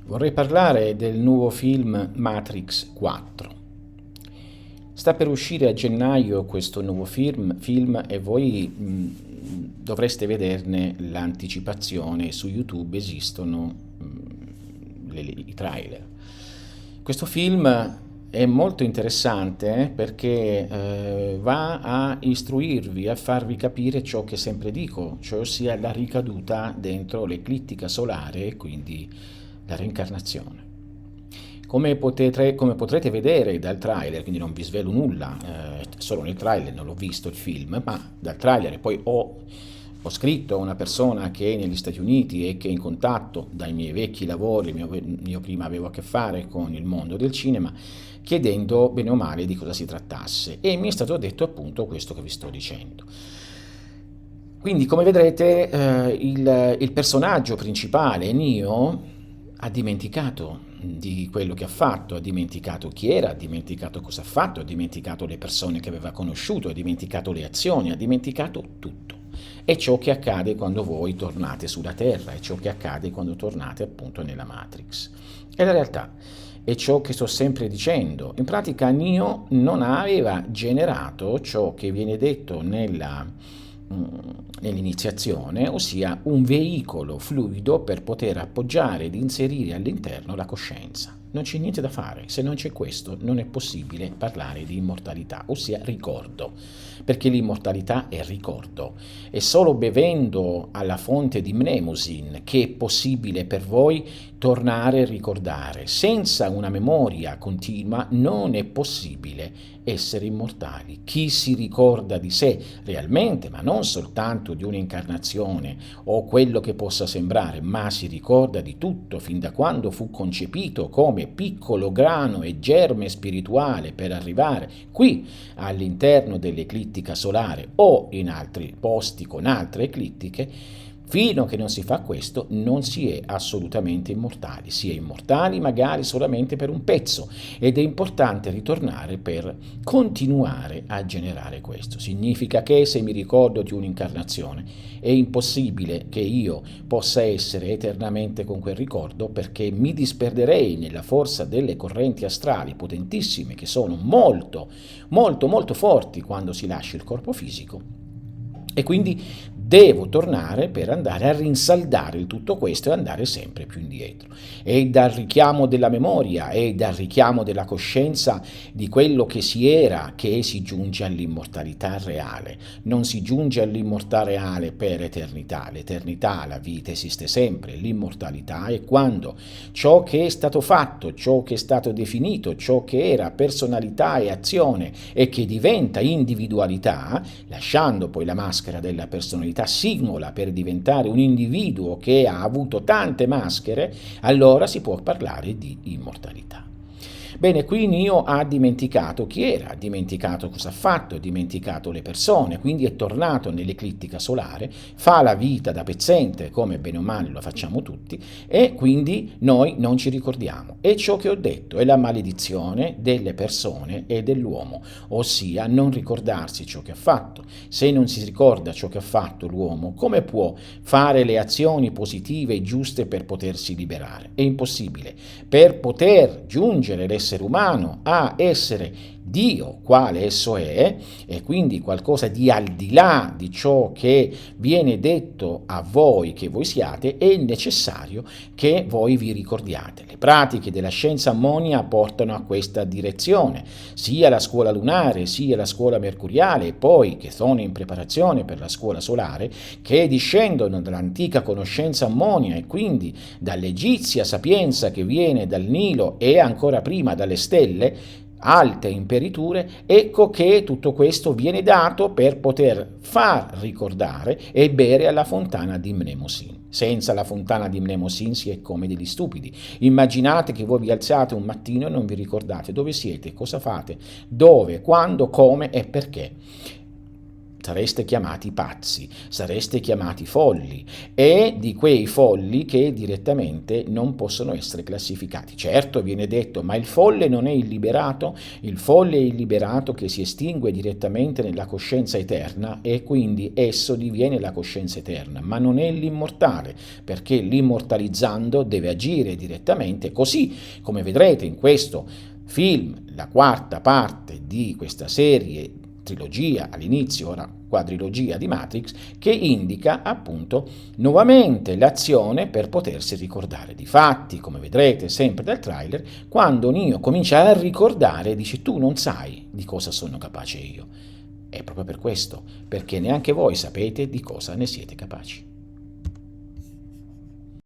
Vorrei parlare del nuovo film Matrix 4. Sta per uscire a gennaio questo nuovo film e voi dovreste vederne l'anticipazione. Su YouTube esistono i trailer. Questo film è molto interessante perché va a istruirvi, a farvi capire ciò che sempre dico, cioè ossia la ricaduta dentro l'eclittica solare e quindi la reincarnazione. Come potrete vedere dal trailer, quindi non vi svelo nulla, solo nel trailer, non l'ho visto il film, ma dal trailer e poi ho scritto a una persona che è negli Stati Uniti e che è in contatto dai miei vecchi lavori, io prima avevo a che fare con il mondo del cinema, chiedendo bene o male di cosa si trattasse e mi è stato detto appunto questo che vi sto dicendo. Quindi come vedrete il personaggio principale, Neo, ha dimenticato di quello che ha fatto, ha dimenticato chi era, ha dimenticato cosa ha fatto, ha dimenticato le persone che aveva conosciuto, ha dimenticato le azioni, ha dimenticato tutto. È ciò che accade quando voi tornate sulla Terra, è ciò che accade quando tornate appunto nella Matrix. È la realtà, è ciò che sto sempre dicendo. In pratica Neo non aveva generato ciò che viene detto nell'iniziazione, ossia un veicolo fluido per poter appoggiare ed inserire all'interno la coscienza. Non c'è niente da fare, se non c'è questo non è possibile parlare di immortalità, ossia ricordo, perché l'immortalità è ricordo. È solo bevendo alla fonte di Mnemosyne che è possibile per voi tornare a ricordare. Senza una memoria continua non è possibile essere immortali. Chi si ricorda di sé realmente, ma non soltanto di un'incarnazione o quello che possa sembrare, ma si ricorda di tutto fin da quando fu concepito come piccolo grano e germe spirituale per arrivare qui all'interno dell'eclittica solare o in altri posti con altre eclittiche. Fino a che non si fa questo non si è assolutamente immortali, si è immortali magari solamente per un pezzo ed è importante ritornare per continuare a generare questo. Significa che se mi ricordo di un'incarnazione è impossibile che io possa essere eternamente con quel ricordo perché mi disperderei nella forza delle correnti astrali potentissime che sono molto forti quando si lascia il corpo fisico e quindi devo tornare per andare a rinsaldare il tutto questo e andare sempre più indietro. È dal richiamo della memoria, è dal richiamo della coscienza di quello che si era che si giunge all'immortalità reale. Non si giunge all'immortalità reale per eternità. L'eternità, la vita esiste sempre. L'immortalità è quando ciò che è stato fatto, ciò che è stato definito, ciò che era personalità e azione e che diventa individualità, lasciando poi la maschera della personalità singola per diventare un individuo che ha avuto tante maschere, allora si può parlare di immortalità. Bene, qui Neo ha dimenticato chi era, ha dimenticato cosa ha fatto, ha dimenticato le persone, quindi è tornato nell'eclittica solare, fa la vita da pezzente, come bene o male lo facciamo tutti, e quindi noi non ci ricordiamo. E ciò che ho detto è la maledizione delle persone e dell'uomo, ossia non ricordarsi ciò che ha fatto. Se non si ricorda ciò che ha fatto l'uomo, come può fare le azioni positive e giuste per potersi liberare? È impossibile. Per poter giungere l'essere umano a essere Dio, quale esso è, e quindi qualcosa di al di là di ciò che viene detto a voi che voi siate, è necessario che voi vi ricordiate. Le pratiche della scienza ammonia portano a questa direzione, sia la scuola lunare, sia la scuola mercuriale, e poi che sono in preparazione per la scuola solare, che discendono dall'antica conoscenza ammonia e quindi dall'egizia sapienza che viene dal Nilo e ancora prima dalle stelle, alte imperiture, ecco che tutto questo viene dato per poter far ricordare e bere alla fontana di Mnemosyne. Senza la fontana di Mnemosyne si è come degli stupidi. Immaginate che voi vi alzate un mattino e non vi ricordate dove siete, cosa fate, dove, quando, come e perché. sareste chiamati pazzi, sareste chiamati folli, e di quei folli che direttamente non possono essere classificati. Certo, viene detto, ma il folle non è illiberato? Il folle è illiberato che si estingue direttamente nella coscienza eterna e quindi esso diviene la coscienza eterna, ma non è l'immortale, perché l'immortalizzando deve agire direttamente, così come vedrete in questo film, la quarta parte di questa serie, trilogia all'inizio, ora quadrilogia di Matrix, che indica appunto nuovamente l'azione per potersi ricordare. Difatti, come vedrete sempre dal trailer, quando Neo comincia a ricordare, dice: tu non sai di cosa sono capace io. È proprio per questo, perché neanche voi sapete di cosa ne siete capaci.